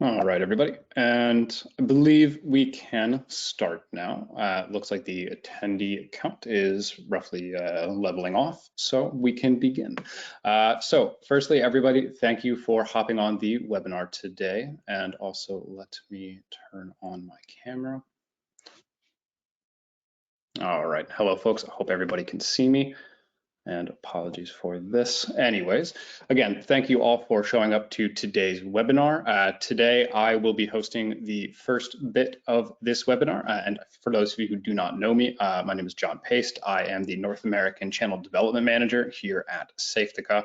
All right, everybody, and I believe we can start now. It looks like the attendee count is roughly leveling off, so we can begin. So firstly, everybody, thank you for hopping on the webinar today, and also let me turn on my camera. All right, hello, folks. I hope everybody can see me. And apologies for this. Anyways, again, thank you all for showing up to today's webinar. Today, I will be hosting the first bit of this webinar. And for those of you who do not know me, my name is John Paste. I am the North American Channel Development Manager here at Safetica.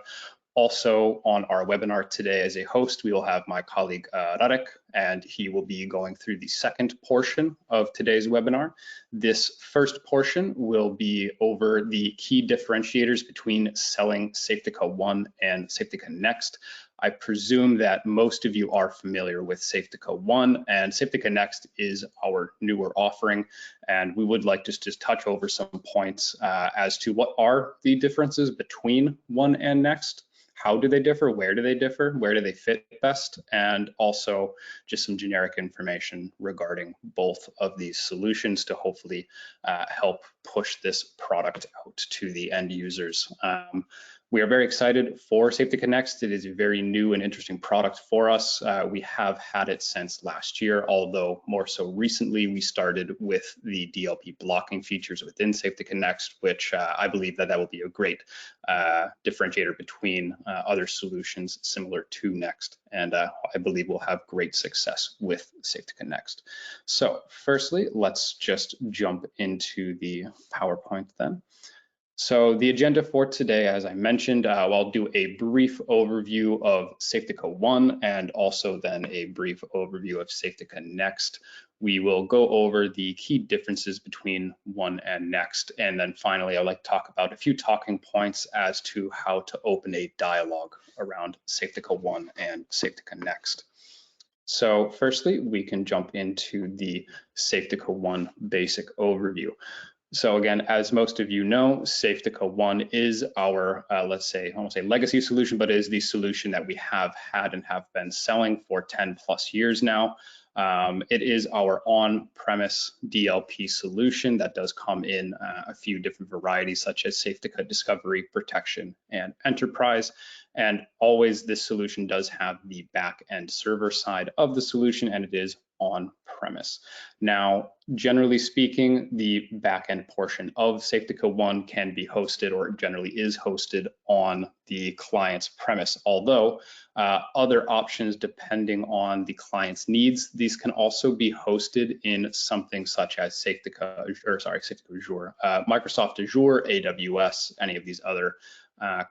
Also on our webinar today as a host, we will have my colleague Radek, and he will be going through the second portion of today's webinar. This first portion will be over the key differentiators between selling Safetica ONE and Safetica NXT. I presume that most of you are familiar with Safetica ONE, and Safetica NXT is our newer offering, and we would like to just touch over some points as to what are the differences between ONE and NXT. How do they differ? Where do they differ? Where do they fit best? And also just some generic information regarding both of these solutions to hopefully help push this product out to the end users. We are very excited for Safetica NXT. It is a very new and interesting product for us. We have had it since last year, although more so recently we started with the DLP blocking features within Safetica NXT, which I believe that will be a great differentiator between other solutions similar to NXT. And I believe we'll have great success with Safetica NXT. So firstly, let's just jump into the PowerPoint then. So the agenda for today, as I mentioned, I'll do a brief overview of Safetica ONE and also then a brief overview of Safetica NXT. We will go over the key differences between ONE and NXT. And then finally, I'd like to talk about a few talking points as to how to open a dialogue around Safetica ONE and Safetica NXT. So firstly, we can jump into the Safetica ONE basic overview. So again, as most of you know, Safetica ONE is our, let's say, I won't say legacy solution, but is the solution that we have had and have been selling for 10 plus years now. It is our on-premise DLP solution that does come in a few different varieties, such as Safetica Discovery, Protection, and Enterprise. And always this solution does have the back-end server side of the solution, and it is on-premise. Now, generally speaking, the back-end portion of Safetica ONE can be hosted, or generally is hosted, on the client's premise, although other options depending on the client's needs. These can also be hosted in something such as Safetica Azure, Microsoft Azure, AWS, any of these other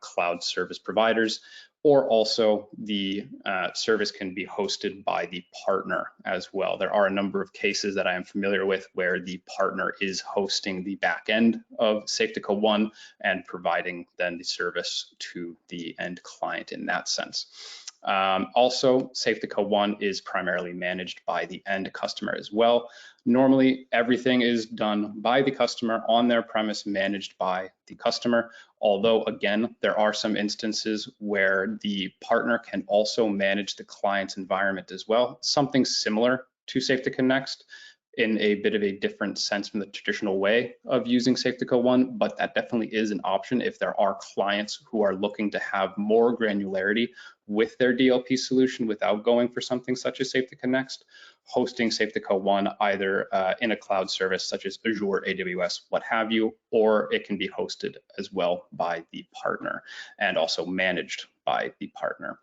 cloud service providers, or also the service can be hosted by the partner as well. There are a number of cases that I am familiar with where the partner is hosting the back end of Safetica ONE and providing then the service to the end client in that sense. Also, Safetica ONE is primarily managed by the end customer as well. Normally, everything is done by the customer on their premise, managed by the customer. Although, again, there are some instances where the partner can also manage the client's environment as well, something similar to Safetica NXT in a bit of a different sense from the traditional way of using Safetica ONE, but that definitely is an option if there are clients who are looking to have more granularity with their DLP solution without going for something such as Safetica NXT. Hosting Safetica ONE either in a cloud service such as Azure, AWS, what have you, or it can be hosted as well by the partner and also managed by the partner.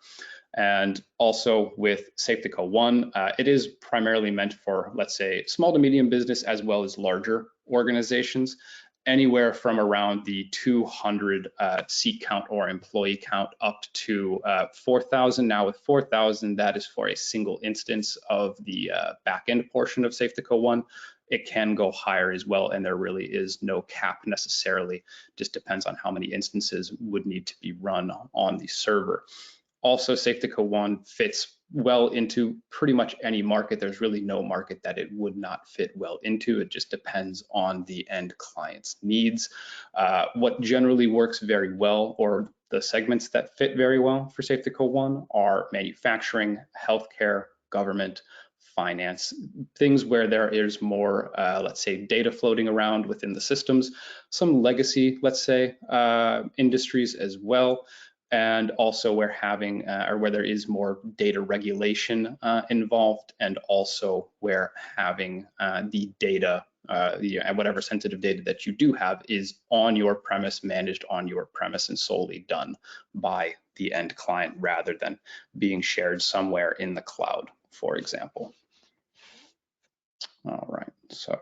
And also with Safetica ONE, it is primarily meant for, let's say, small to medium business as well as larger organizations, anywhere from around the 200 seat count or employee count up to 4,000. Now with 4,000, that is for a single instance of the backend portion of Safetica ONE. It can go higher as well, and there really is no cap necessarily. Just depends on how many instances would need to be run on the server. Also, Safetica ONE fits well into pretty much any market. There's really no market that it would not fit well into. It just depends on the end client's needs. What generally works very well, or the segments that fit very well for Safetica ONE, are manufacturing, healthcare, government, finance, things where there is more, let's say, data floating around within the systems, some legacy, let's say, industries as well, and also where having or where there is more data regulation involved, and also where having the data, whatever sensitive data that you do have is on your premise, managed on your premise, and solely done by the end client rather than being shared somewhere in the cloud, for example. All right, so,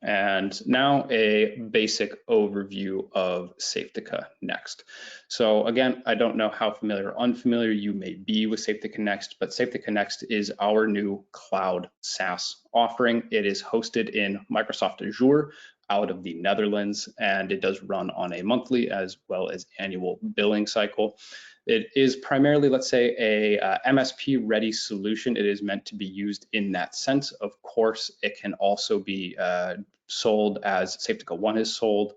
and now a basic overview of Safetica NXT. So again, I don't know how familiar or unfamiliar you may be with Safetica NXT, but Safetica NXT is our new cloud SaaS offering. It is hosted in Microsoft Azure out of the Netherlands, and it does run on a monthly as well as annual billing cycle. It is primarily, let's say, a MSP ready solution. It is meant to be used in that sense. Of course, it can also be sold as Safetica ONE is sold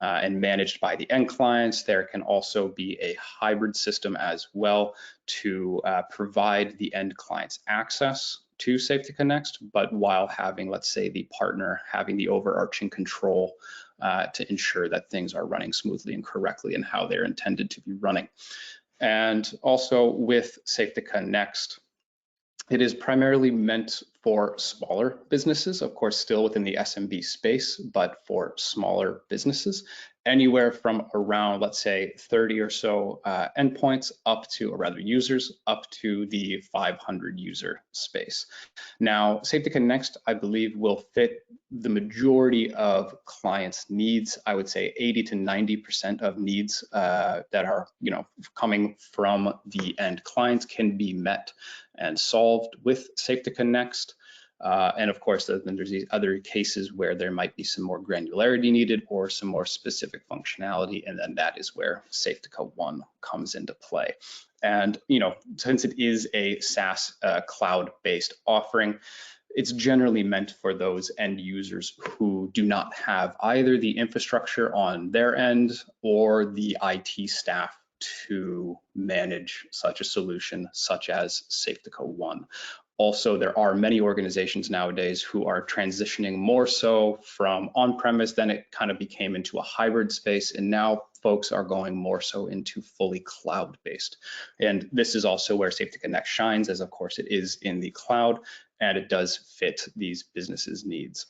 and managed by the end clients. There can also be a hybrid system as well to provide the end clients access to Safetica NXT, but while having, let's say, the partner having the overarching control to ensure that things are running smoothly and correctly and how they're intended to be running. And also with Safetica NXT, it is primarily meant for smaller businesses, of course, still within the SMB space, but for smaller businesses, anywhere from around, let's say, 30 or so endpoints up to, or rather users, up to the 500 user space. Now, Safetica NXT, I believe, will fit the majority of clients' needs. I would say 80 to 90% of needs that are, coming from the end clients can be met and solved with Safetica NXT. And of course, then there's these other cases where there might be some more granularity needed or some more specific functionality, and then that is where Safetica ONE comes into play. And since it is a SaaS cloud-based offering, it's generally meant for those end users who do not have either the infrastructure on their end or the IT staff to manage such a solution, such as Safetica ONE. Also, there are many organizations nowadays who are transitioning more so from on-premise, then it kind of became into a hybrid space, and now folks are going more so into fully cloud-based. And this is also where Safetica NXT shines, as of course it is in the cloud, and it does fit these businesses' needs.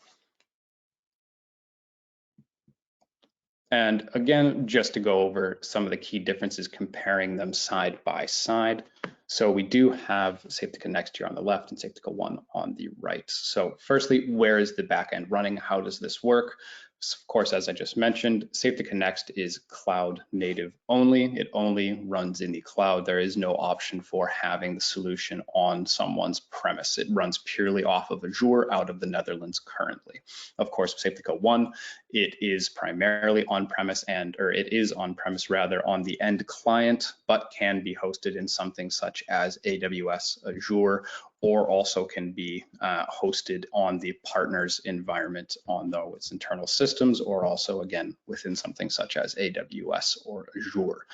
And again, just to go over some of the key differences, comparing them side by side. So we do have Safetica NXT here on the left and Safetica ONE on the right. So firstly, where is the backend running? How does this work? So of course, as I just mentioned, Safetica NXT is cloud native only. It only runs in the cloud. There is no option for having the solution on someone's premise. It runs purely off of Azure out of the Netherlands currently. Of course, Safetica ONE, it is primarily on-premise it is on-premise rather on the end client, but can be hosted in something such as AWS, Azure, or also can be hosted on the partner's environment on its internal systems, or also again within something such as AWS or Azure.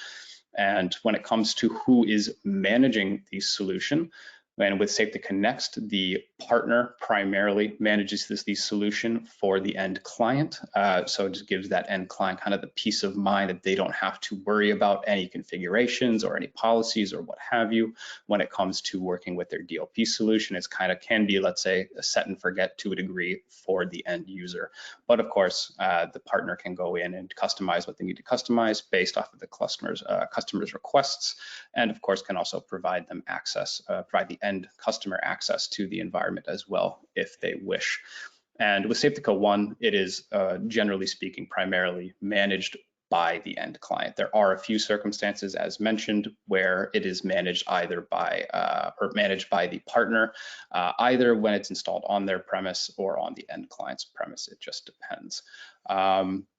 And when it comes to who is managing the solution, and with Safetica NXT, the partner primarily manages the solution for the end client. So it just gives that end client kind of the peace of mind that they don't have to worry about any configurations or any policies or what have you. When it comes to working with their DLP solution, it's kind of can be, let's say, a set and forget to a degree for the end user. But of course, the partner can go in and customize what they need to customize based off of the customers' requests, and of course can also provide them access, provide the end customer access to the environment as well if they wish. And with Safetica ONE, it is generally speaking primarily managed by the end client. There are a few circumstances, as mentioned, where it is managed either by or managed by the partner, either when it's installed on their premise or on the end client's premise. It just depends.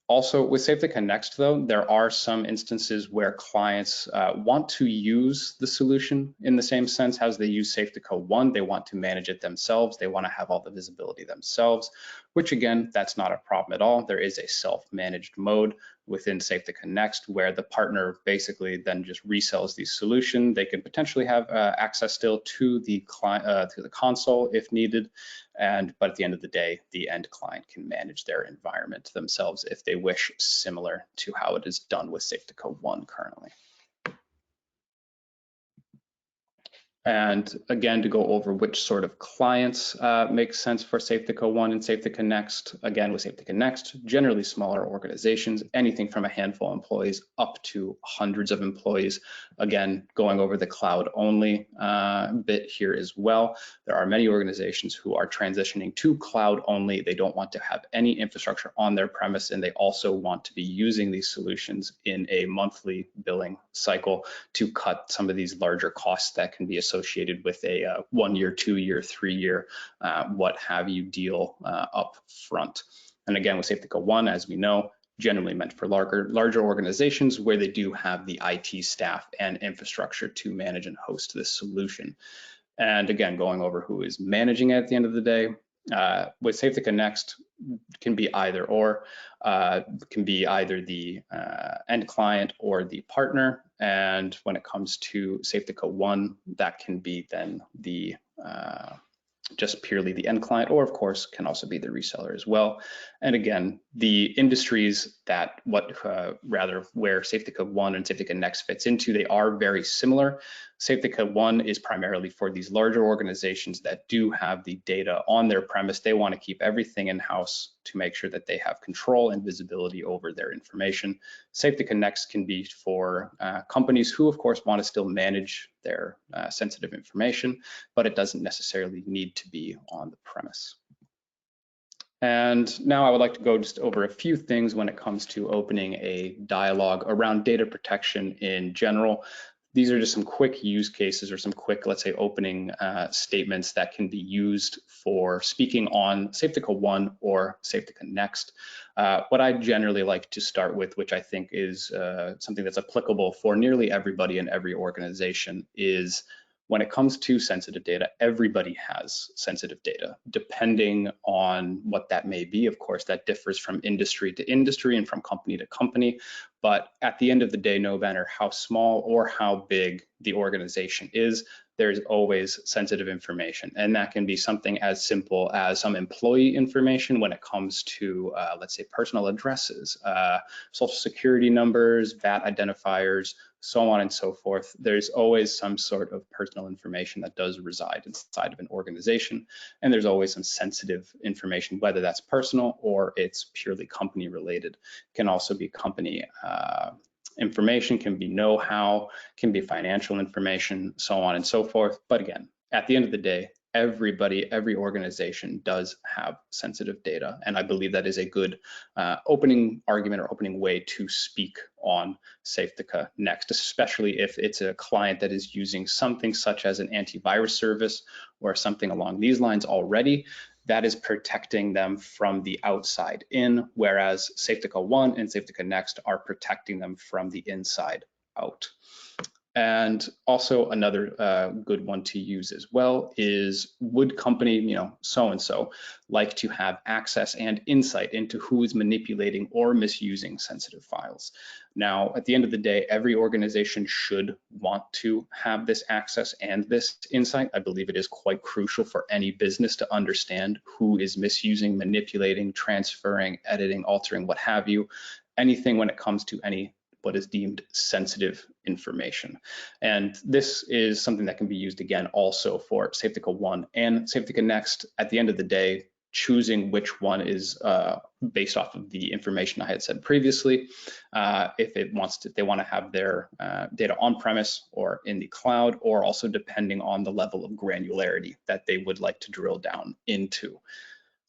Also, with Safetica NXT, though, there are some instances where clients want to use the solution in the same sense as they use Safetica ONE. They want to manage it themselves. They want to have all the visibility themselves, which again, that's not a problem at all. There is a self-managed mode within Safetica NXT, where the partner basically then just resells the solution. They can potentially have access still to the client, to the console if needed, but at the end of the day, the end client can manage their environment themselves if they wish, similar to how it is done with Safetica ONE currently. And again, to go over which sort of clients make sense for Safetica ONE and Safetica NXT. Again, with Safetica NXT, generally smaller organizations, anything from a handful of employees up to hundreds of employees. Again, going over the cloud only bit here as well. There are many organizations who are transitioning to cloud only. They don't want to have any infrastructure on their premise, and they also want to be using these solutions in a monthly billing cycle to cut some of these larger costs that can be associated with a 1 year, 2 year, 3 year, what have you deal up front. And again, with Safetica ONE, as we know, generally meant for larger organizations where they do have the IT staff and infrastructure to manage and host this solution. And again, going over who is managing it at the end of the day, with Safetica NXT can be either or, can be either the end client or the partner. And when it comes to Safetica ONE, that can be then the just purely the end client, or of course can also be the reseller as well. And again, the industries that where Safetica ONE and Safetica NXT fits into, they are very similar. Safetica ONE is primarily for these larger organizations that do have the data on their premise. They want to keep everything in-house to make sure that they have control and visibility over their information. Safetica NXT can be for companies who, of course, want to still manage their sensitive information, but it doesn't necessarily need to be on the premise. And now I would like to go just over a few things when it comes to opening a dialogue around data protection in general. These are just some quick use cases or some quick, let's say, opening statements that can be used for speaking on Safetica ONE or Safetica NXT. What I generally like to start with, which I think is something that's applicable for nearly everybody in every organization, is when it comes to sensitive data, everybody has sensitive data, depending on what that may be. Of course, that differs from industry to industry and from company to company. But at the end of the day, no matter how small or how big the organization is, there's always sensitive information. And that can be something as simple as some employee information when it comes to, let's say, personal addresses, social security numbers, VAT identifiers, so on and so forth. There's always some sort of personal information that does reside inside of an organization. And there's always some sensitive information, whether that's personal or it's purely company related. It can also be company information, can be know-how, can be financial information, so on and so forth. But again, at the end of the day, everybody, every organization does have sensitive data. And I believe that is a good opening argument or opening way to speak on Safetica NXT, especially if it's a client that is using something such as an antivirus service or something along these lines already. That is protecting them from the outside in, whereas Safetica ONE and Safetica NXT are protecting them from the inside out. And also another good one to use as well is, would company, so-and-so like to have access and insight into who is manipulating or misusing sensitive files? Now, at the end of the day, every organization should want to have this access and this insight. I believe it is quite crucial for any business to understand who is misusing, manipulating, transferring, editing, altering, what have you, anything when it comes to what is deemed sensitive information. And this is something that can be used again also for Safetica ONE and Safetica NXT. At the end of the day, choosing which one is based off of the information I had said previously. If they want to have their data on premise or in the cloud, or also depending on the level of granularity that they would like to drill down into.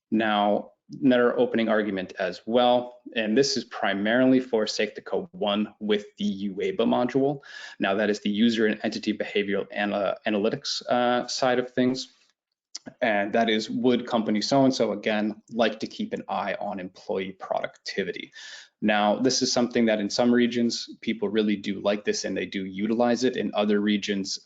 Now, another opening argument as well, and this is primarily for Safetica ONE with the UEBA module. Now, that is the user and entity behavioral analytics side of things. And that is, would company so-and-so, again, like to keep an eye on employee productivity? Now, this is something that in some regions, people really do like this and they do utilize it. In other regions,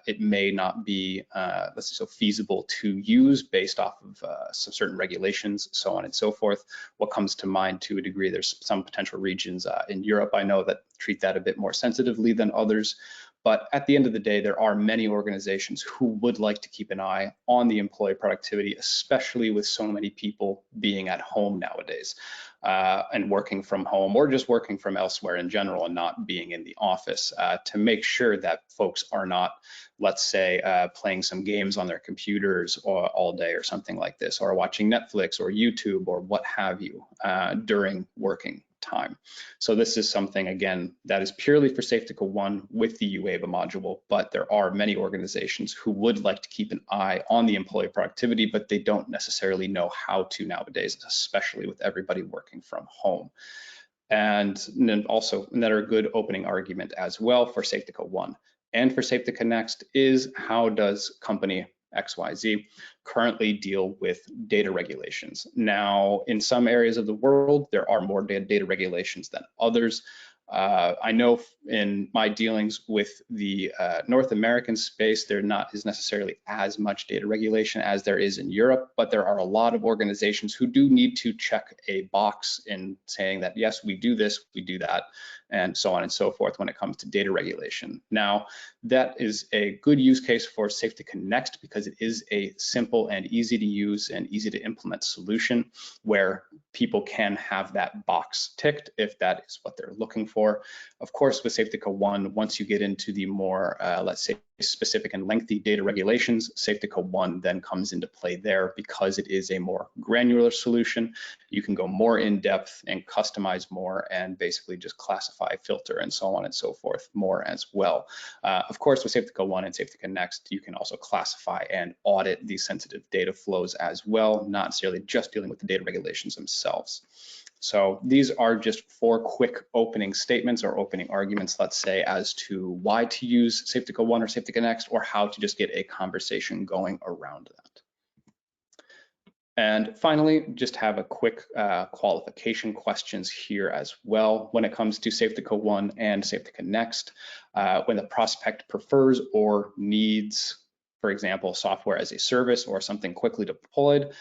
it may not be, let's say, so feasible to use based off of some certain regulations, so on and so forth. What comes to mind to a degree, there's some potential regions in Europe, I know, that treat that a bit more sensitively than others. But at the end of the day, there are many organizations who would like to keep an eye on the employee productivity, especially with so many people being at home nowadays and working from home or just working from elsewhere in general and not being in the office to make sure that folks are not, let's say, playing some games on their computers all day or something like this, or watching Netflix or YouTube or what have you during working time. So this is something, again, that is purely for Safetica ONE with the UAVA module, but there are many organizations who would like to keep an eye on the employee productivity, but they don't necessarily know how to nowadays, especially with everybody working from home. And then also another good opening argument as well for Safetica ONE and for Safetica NXT is, how does company XYZ currently deal with data regulations? Now, in some areas of the world, there are more data regulations than others. I know in my dealings with the North American space, there is necessarily as much data regulation as there is in Europe, but there are a lot of organizations who do need to check a box in saying that, yes, we do this, we do that, and so on and so forth when it comes to data regulation. Now, that is a good use case for Safetica NXT because it is a simple and easy to use and easy to implement solution where people can have that box ticked if that is what they're looking for. Of course, with Safetica ONE, once you get into the more, let's say, specific and lengthy data regulations, Safetica ONE then comes into play there because it is a more granular solution. You can go more in depth and customize more and basically just classify, filter, and so on and so forth more as well. Of course, with Safetica ONE and Safetica NXT, you can also classify and audit these sensitive data flows as well, not necessarily just dealing with the data regulations themselves. So these are just 4 quick opening statements or opening arguments, let's say, as to why to use Safetica ONE or Safetica NXT, or how to just get a conversation going around that. And finally, just have a quick qualification questions here as well. When it comes to Safetica ONE and Safetica NXT, when the prospect prefers or needs, for example, software as a service or something quickly deployed,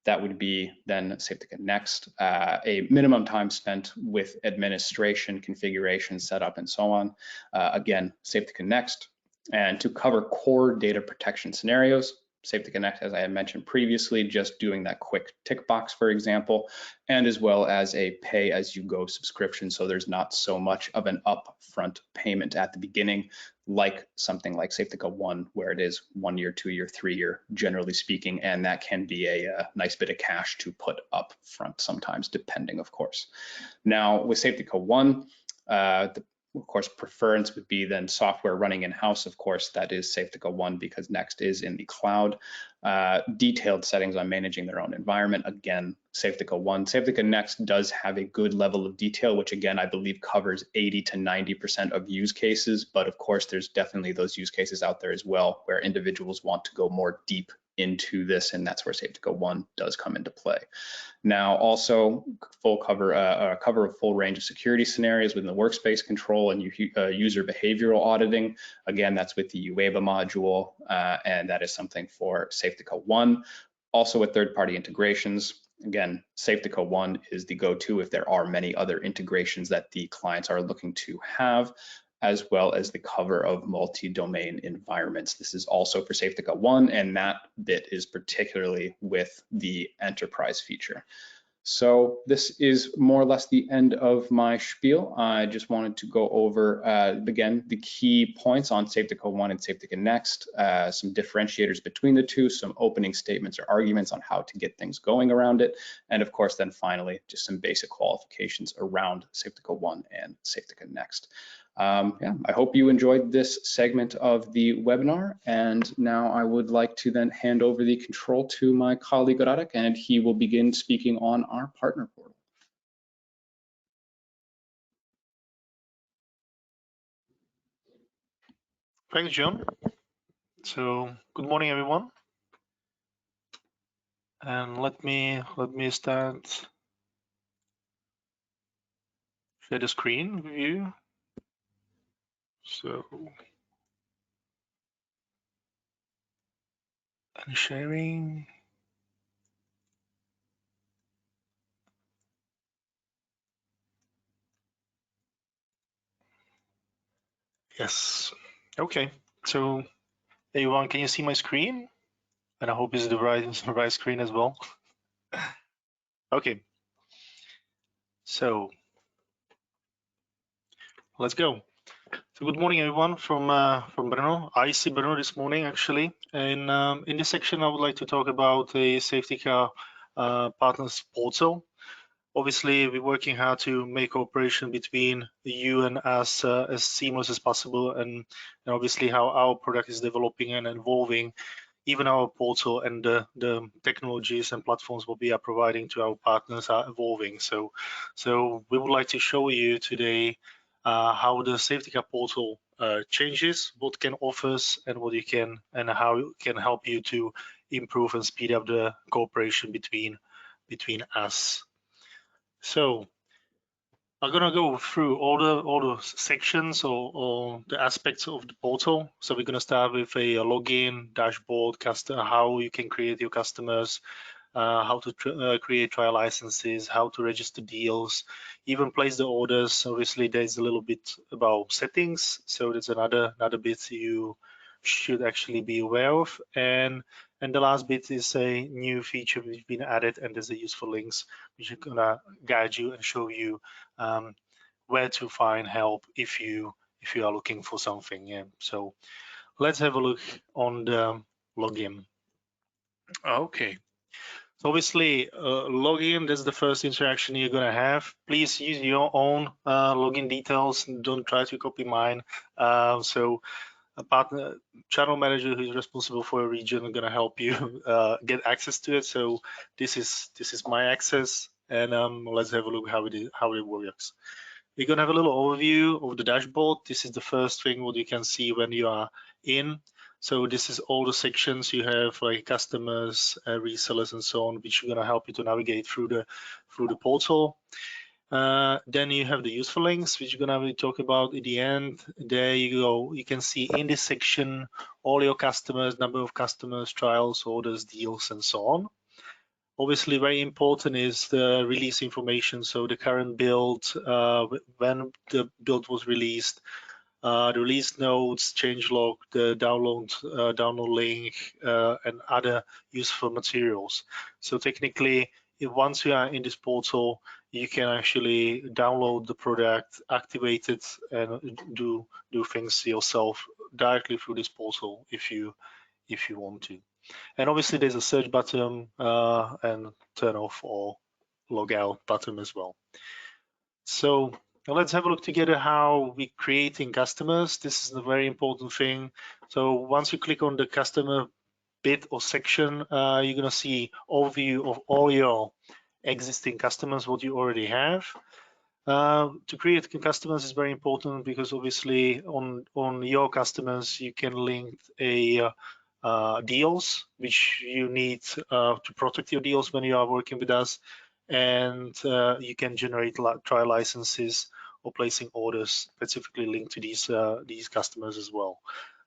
that would be then Safetica NXT, a minimum time spent with administration, configuration, setup, and so on. Again, Safetica NXT. And to cover core data protection scenarios, Safetica NXT, as I had mentioned previously, just doing that quick tick box, for example, and as well as a pay-as-you-go subscription. So there's not so much of an upfront payment at the beginning, like something like Safetica ONE, where it is 1 year, 2 year, 3 year, generally speaking, and that can be a nice bit of cash to put up front sometimes, depending, of course. Now, with Safetica ONE, of course, preference would be then software running in-house. Of course, that is Safetica ONE because NXT is in the cloud. Detailed settings on managing their own environment. Again, Safetica ONE. Safetica NXT does have a good level of detail, which again, I believe covers 80 to 90% of use cases. But of course, there's definitely those use cases out there as well where individuals want to go more deep into this, and that's where Safetica ONE does come into play. Now, also cover a full range of security scenarios within the workspace control and user behavioral auditing. Again, that's with the UAVA module, and that is something for Safetica ONE. Also with third-party integrations, again, Safetica ONE is the go-to if there are many other integrations that the clients are looking to have, as well as the cover of multi-domain environments. This is also for Safetica ONE, and that bit is particularly with the enterprise feature. So this is more or less the end of my spiel. I just wanted to go over, again, the key points on Safetica ONE and Safetica NXT, some differentiators between the two, some opening statements or arguments on how to get things going around it, and of course, then finally, just some basic qualifications around Safetica ONE and Safetica NXT. Yeah, I hope you enjoyed this segment of the webinar, and now I would like to then hand over the control to my colleague Radek, and he will begin speaking on our partner portal. Thanks, John. So good morning, everyone, and let me start share the screen with you. So, and sharing. Yes. Okay. So, everyone, can you see my screen? And I hope it's the right screen as well. Okay. So, let's go. So good morning, everyone, from Brno. I see Brno this morning, actually. And in this section, I would like to talk about a Safetica Partners Portal. Obviously, we're working hard to make cooperation between you and us as seamless as possible, and obviously how our product is developing and evolving. Even our portal and the technologies and platforms what we are providing to our partners are evolving. So we would like to show you today how the Safetica portal changes, what can offers and what you can and how it can help you to improve and speed up the cooperation between us. So I'm gonna go through all the sections or the aspects of the portal. So we're gonna start with a login, dashboard, how you can create your customers, how to create trial licenses, how to register deals, even place the orders. Obviously, there's a little bit about settings, so there's another bit you should actually be aware of. And the last bit is a new feature which has been added, and there's a useful links which are gonna guide you and show you where to find help if you are looking for something. Yeah. So let's have a look on the login. Okay. So obviously, login, that's the first interaction you're gonna have. Please use your own login details. Don't try to copy mine. So a partner channel manager who's responsible for a region are gonna help you get access to it. So this is my access, and let's have a look how it works. We're gonna have a little overview of the dashboard. This is the first thing what you can see when you are in. So this is all the sections you have, like customers, resellers, and so on, which are gonna help you to navigate through the portal. Then you have the useful links, which you're gonna talk about at the end. There you go. You can see in this section all your customers, number of customers, trials, orders, deals, and so on. Obviously, very important is the release information. So the current build, when the build was released, the release notes, changelog, the download link, and other useful materials. So technically, once you are in this portal, you can actually download the product, activate it, and do things yourself directly through this portal if you want to. And obviously there's a search button and turn off or log out button as well. So let's have a look together how we're creating customers. This is a very important thing. So once you click on the customer bit or section, you're gonna see overview of all your existing customers, what you already have. To create customers is very important because obviously on your customers you can link a deals which you need to protect your deals when you are working with us, and you can generate trial licenses or placing orders specifically linked to these customers as well.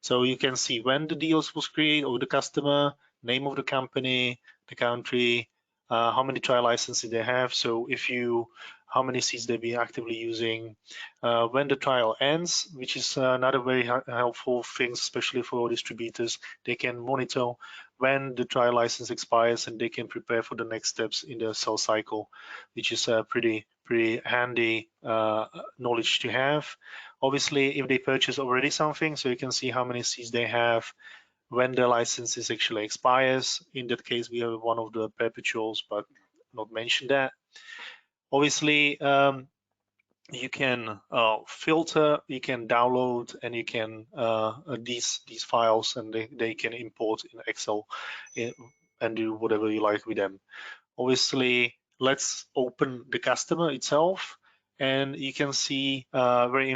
So you can see when the deals was created or the customer, name of the company, the country, how many trial licenses they have. So how many seats they've been actively using, when the trial ends, which is another very helpful thing, especially for distributors. They can monitor when the trial license expires and they can prepare for the next steps in the sales cycle, which is pretty handy knowledge to have. Obviously, if they purchase already something, so you can see how many seats they have, when the license actually expires. In that case, we have one of the perpetuals, but not mention that. Obviously, you can filter, you can download, and you can these files, and they can import in Excel and do whatever you like with them. Obviously, let's open the customer itself, and you can see very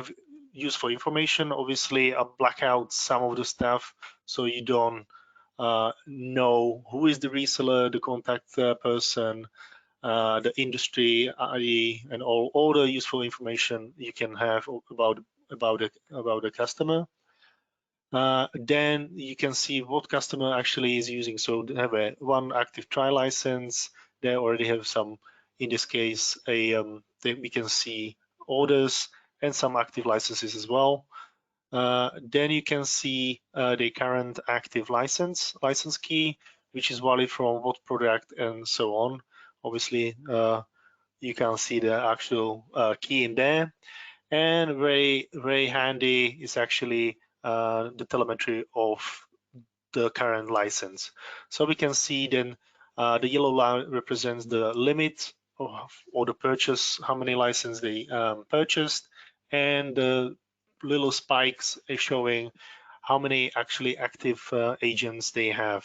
useful information. Obviously, I'll black out some of the stuff so you don't know who is the reseller, the contact person, the industry ID, and all the useful information you can have about the customer. Then you can see what customer actually is using. So they have one active trial license. They already have some, in this case, we can see orders and some active licenses as well. Then you can see the current active license key, which is valid from what product and so on. Obviously, you can see the actual key in there. And very handy is actually the telemetry of the current license. So we can see then the yellow line represents the limit or the purchase, how many licenses they purchased, and the little spikes are showing how many actually active agents they have.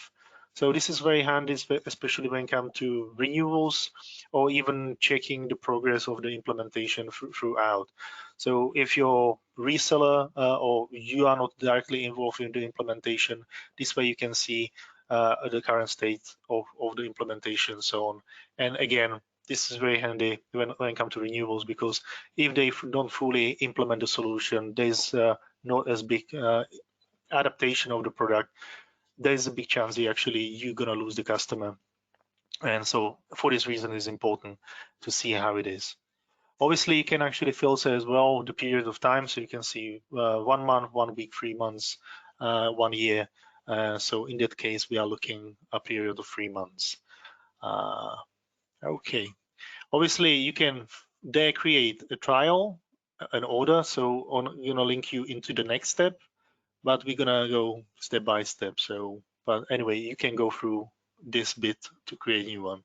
So this is very handy, especially when it comes to renewals or even checking the progress of the implementation throughout. So if your reseller or you are not directly involved in the implementation, this way you can see the current state of the implementation and so on. And again, this is very handy when it comes to renewals, because if they don't fully implement the solution, there's not as big adaptation of the product, there's a big chance you're gonna lose the customer. And so for this reason, it's important to see how it is. Obviously, you can actually filter as well the period of time, so you can see 1 month, 1 week, 3 months, 1 year. So in that case, we are looking a period of 3 months. Okay. Obviously, you can there create a trial, an order. So I'm gonna link you into the next step, but we're gonna go step by step. So, but anyway, you can go through this bit to create a new one.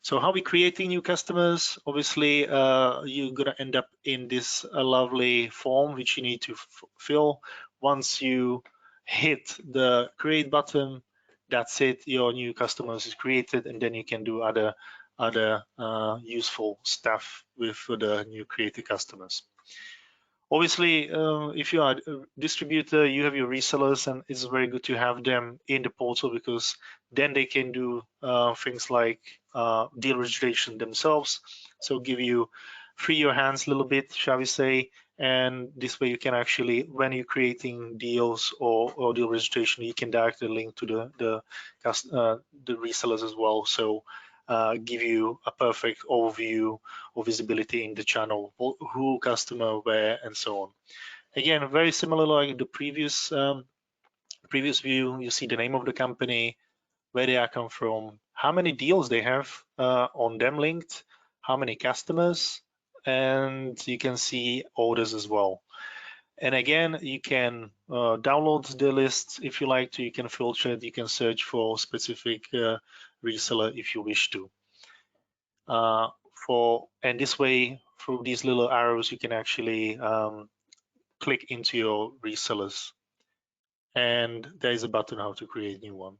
So how we creating new customers? Obviously, you're gonna end up in this lovely form which you need to fill. Once you hit the create button, that's it. Your new customers is created, and then you can do other useful stuff with the new created customers. Obviously, if you are a distributor, you have your resellers, and it's very good to have them in the portal, because then they can do things like deal registration themselves. So give you free your hands a little bit, shall we say, and this way you can actually, when you're creating deals or deal registration, you can directly link to the resellers as well. So give you a perfect overview or visibility in the channel, who, customer, where, and so on. Again, very similar like the previous view. You see the name of the company, where they are come from, how many deals they have on them linked, how many customers, and you can see orders as well. And again, you can download the list if you like to. You can filter it. You can search for specific reseller if you wish to. And this way, through these little arrows, you can actually click into your resellers, and there is a button how to create a new one.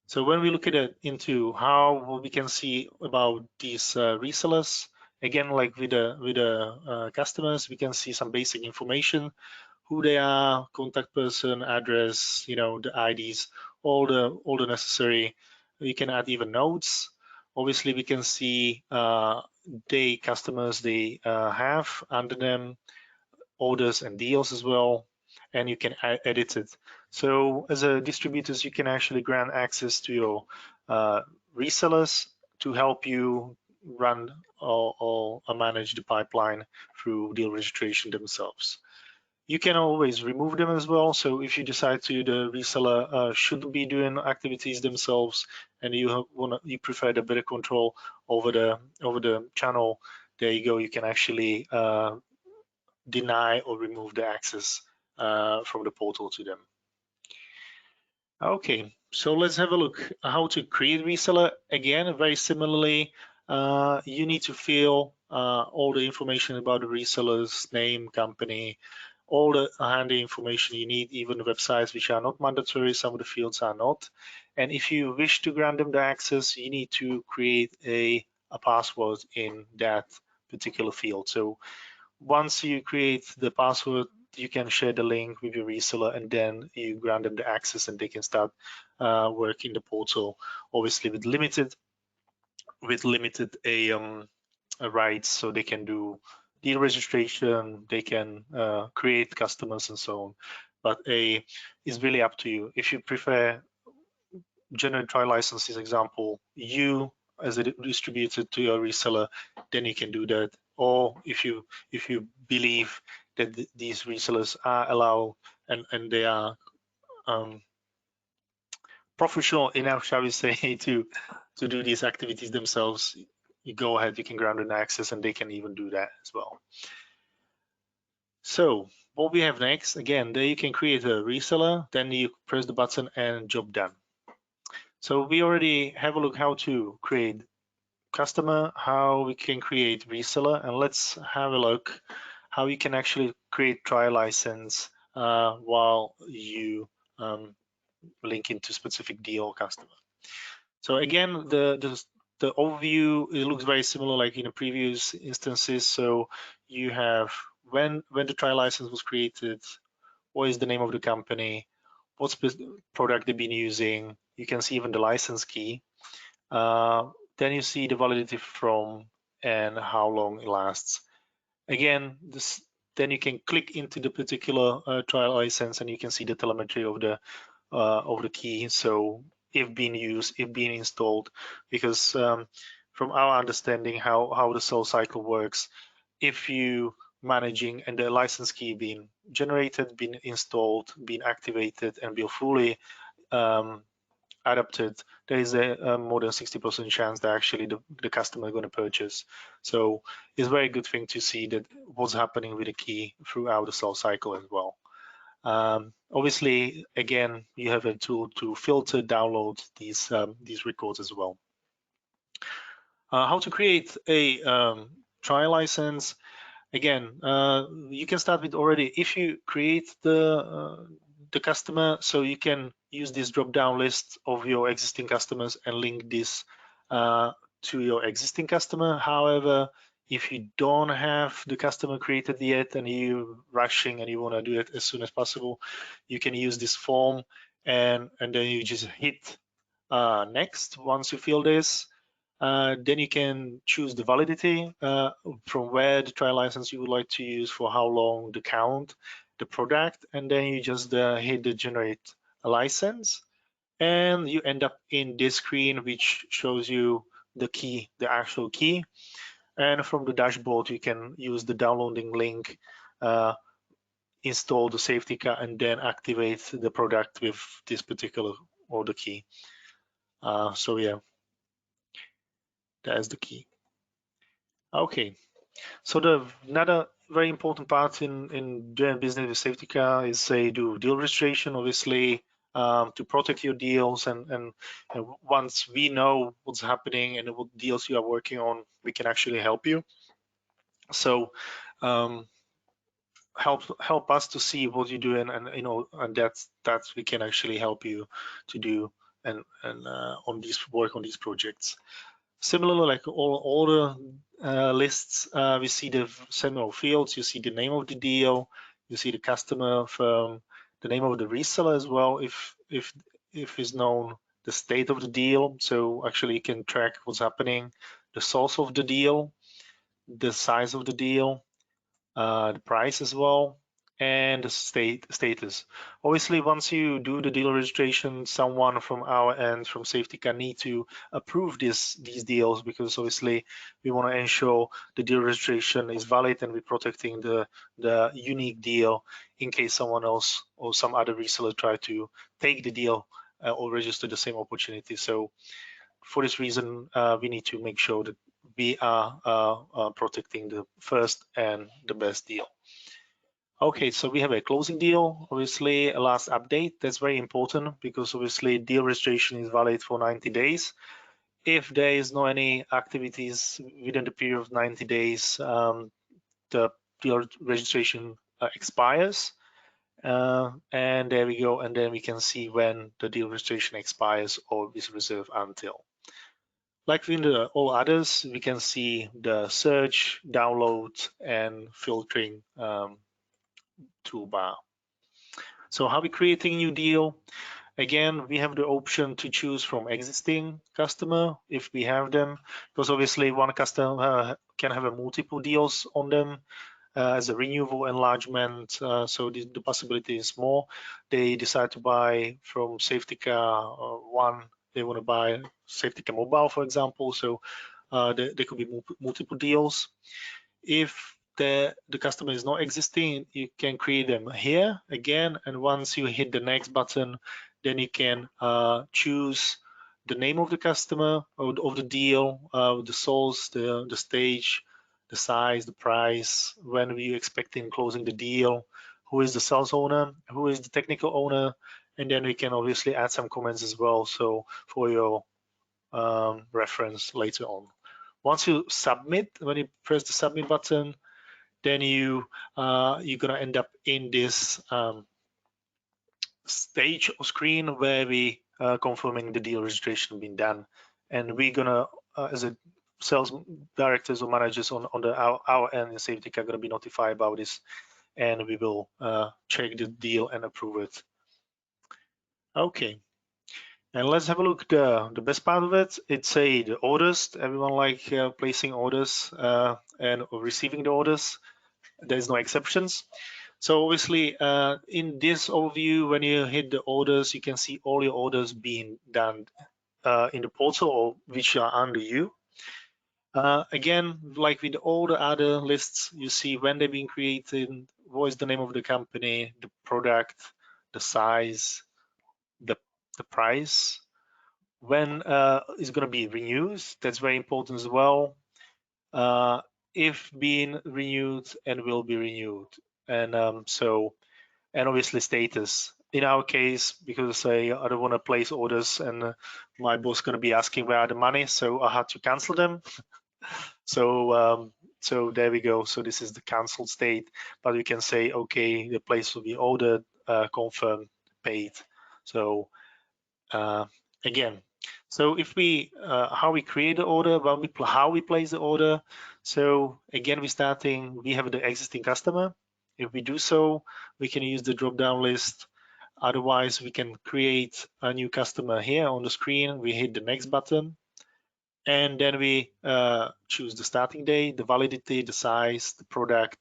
So when we look at it into how we can see about these resellers, again, like with the customers, we can see some basic information, who they are, contact person, address, the IDs, all the necessary. You can add even notes. Obviously, we can see the customers they have under them, orders and deals as well, and you can edit it. So as a distributors, you can actually grant access to your resellers to help you run or manage the pipeline through deal registration themselves. You can always remove them as well. So if you decide to, the reseller shouldn't be doing activities themselves, and you prefer the better control over the channel, there you go. You can actually deny or remove the access from the portal to them. Okay, so let's have a look how to create reseller. Again, very similarly, you need to fill all the information about the reseller's name, company, all the handy information you need, even the websites which are not mandatory. Some of the fields are not. And if you wish to grant them the access, you need to create a password in that particular field. So once you create the password, you can share the link with your reseller, and then you grant them the access and they can start work in the portal, obviously with limited with limited rights, so they can do deal registration, they can create customers and so on. But it's really up to you. If you prefer general trial licenses, example, you as a distributor to your reseller, then you can do that. Or if you believe that these resellers are allowed and they are professional enough, shall we say, to do these activities themselves, you go ahead, you can grant an access, and they can even do that as well. So what we have next, again, there you can create a reseller, then you press the button and job done. So we already have a look how to create customer, how we can create reseller, and let's have a look how you can actually create trial license while you link into specific deal customer. So again, the overview, it looks very similar like in the previous instances. So you have when the trial license was created, what is the name of the company, what product they've been using. You can see even the license key. Then you see the validity from and how long it lasts. Again, then you can click into the particular trial license and you can see the telemetry of the key. So if being used, if being installed, because from our understanding how the sales cycle works, if you managing and the license key being generated, being installed, being activated, and be fully adapted, there is a more than 60% chance that actually the customer is going to purchase. So it's a very good thing to see that what's happening with the key throughout the sales cycle as well. Obviously, again, you have a tool to filter, download these records as well. How to create a trial license? Again, you can start with already, if you create the customer, so you can use this drop-down list of your existing customers and link this to your existing customer. However, if you don't have the customer created yet and you're rushing and you want to do it as soon as possible, you can use this form and then you just hit next once you fill this. Then you can choose the validity from where the trial license you would like to use, for how long, the count, the product, and then you just hit the generate a license, and you end up in this screen which shows you the key, the actual key. And from the dashboard you can use the downloading link, install the Safetica, and then activate the product with this particular order key. So yeah, that's the key. Okay, so another very important part in doing business with Safetica is say do deal registration, obviously, to protect your deals, and once we know what's happening and what deals you are working on, we can actually help you. So help us to see what you're doing, and and that's we can actually help you to do and on these work on these projects. Similarly, like all the lists, we see the similar fields. You see the name of the deal, you see the customer firm, the name of the reseller as well, if is known, the state of the deal. So actually you can track what's happening, the source of the deal, the size of the deal, the price as well, and the status. Obviously, once you do the deal registration, someone from our end, from Safetica, need to approve these deals, because obviously we want to ensure the deal registration is valid and we're protecting the unique deal in case someone else or some other reseller try to take the deal or register the same opportunity. So for this reason, we need to make sure that we are protecting the first and the best deal. Okay, so we have a closing deal, obviously a last update. That's very important because obviously deal registration is valid for 90 days. If there is no any activities within the period of 90 days, the deal registration expires. And there we go, and then we can see when the deal registration expires or is reserved until. Like in all others, we can see the search, download, and filtering toolbar. So how we creating a new deal? Again, we have the option to choose from existing customer if we have them, because obviously one customer can have a multiple deals on them as a renewal enlargement. So the possibility is more. They decide to buy from Safetica One, they want to buy Safetica Mobile, for example. So there could be multiple deals. If the customer is not existing, you can create them here again, and once you hit the next button, then you can choose the name of the customer, of the deal, the source, the stage, the size, the price, when were you expecting closing the deal, who is the sales owner, who is the technical owner, and then we can obviously add some comments as well, so for your reference later on. Once you submit, when you press the submit button, then you're gonna end up in this stage or screen where we confirming the deal registration being done, and we're gonna as a sales directors or managers on our end in Safetica are gonna be notified about this, and we will check the deal and approve it. Okay. And let's have a look the best part of it. It's the orders. Everyone like placing orders and receiving the orders. There's no exceptions. So obviously in this overview, when you hit the orders, you can see all your orders being done in the portal or which are under you. Again, like with all the other lists, you see when they're being created, what is the name of the company, the product, the size, the price, when it's going to be renewed. That's very important as well. If being renewed and will be renewed, and and obviously status. In our case, because I don't want to place orders and my boss going to be asking where are the money, so I had to cancel them. So so there we go. So this is the canceled state, but we can say okay, the place will be ordered, confirmed, paid. So again, so if we how we create the order, how we place the order. So again, we have the existing customer. If we do so, we can use the drop-down list. Otherwise, we can create a new customer here on the screen. We hit the next button, and then we choose the starting date, the validity, the size, the product.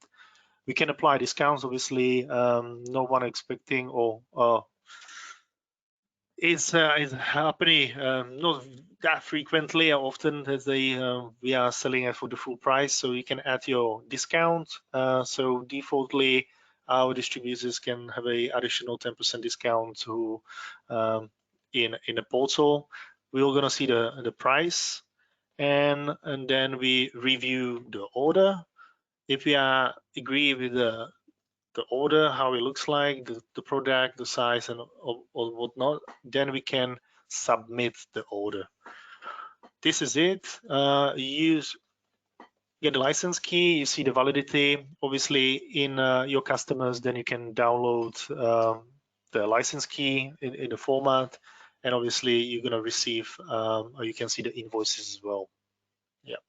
We can apply discounts, obviously. No one expecting or it's happening not that frequently or often as we are selling it for the full price, so you can add your discount. So defaultly our distributors can have a additional 10% discount to in the portal. We're gonna see the price, and then we review the order. If we are agree with the order, how it looks like, the product, the size, and or whatnot, then we can submit the order. This is it. You get the license key, you see the validity. Obviously, in your customers, then you can download the license key in the format, and obviously you're gonna receive, or you can see the invoices as well. Yeah.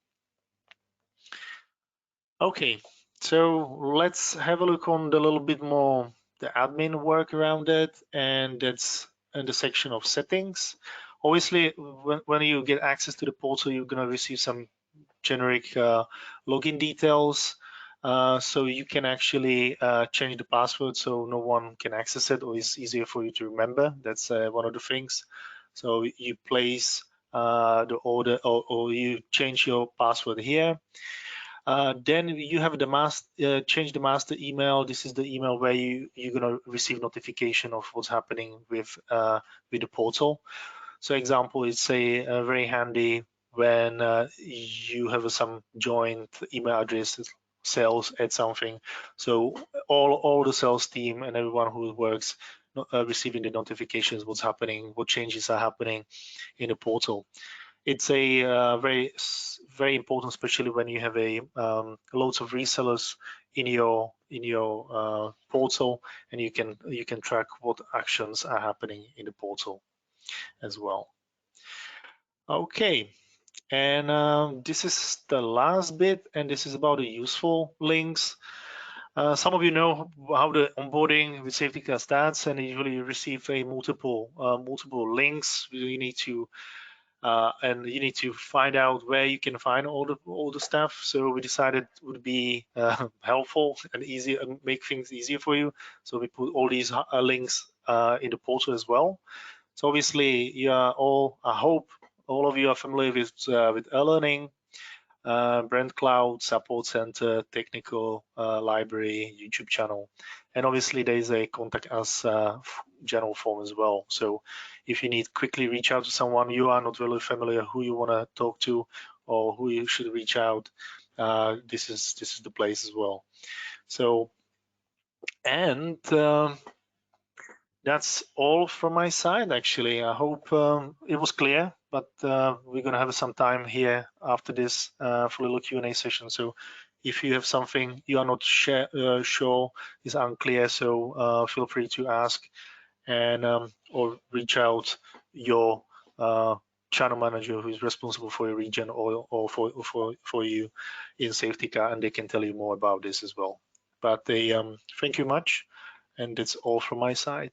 Okay. So let's have a look on the little bit more the admin work around it, and that's in the section of settings. Obviously, when you get access to the portal, you're gonna receive some generic login details. So you can actually change the password so no one can access it, or it's easier for you to remember. That's one of the things. So you place the order, or you change your password here. Then you have the change the master email. This is the email where you're gonna receive notification of what's happening with the portal. So example, it's a very handy when you have some joint email addresses, sales at something. So all the sales team and everyone who works receiving the notifications, what's happening, what changes are happening in the portal. It's a very important, especially when you have a loads of resellers in your portal, and you can track what actions are happening in the portal as well. Okay, and this is the last bit, and this is about the useful links. Some of you know how the onboarding with Safetica starts, and usually you receive a multiple links. You need to find out where you can find all the stuff. So we decided it would be helpful and easy and make things easier for you. So we put all these links in the portal as well. So obviously, I hope all of you are familiar with e-learning, Brand Cloud, Support Center, Technical Library, YouTube channel. And obviously there is a contact us general form as well. So if you need quickly reach out to someone, you are not really familiar who you want to talk to or who you should reach out, this is the place as well. So, and that's all from my side, actually. I hope it was clear, but we're going to have some time here after this for a little Q&A session. So if you have something you are not sure is unclear, so feel free to ask and or reach out your channel manager who is responsible for your region or for you in Safetica, and they can tell you more about this as well. But thank you much, and that's all from my side.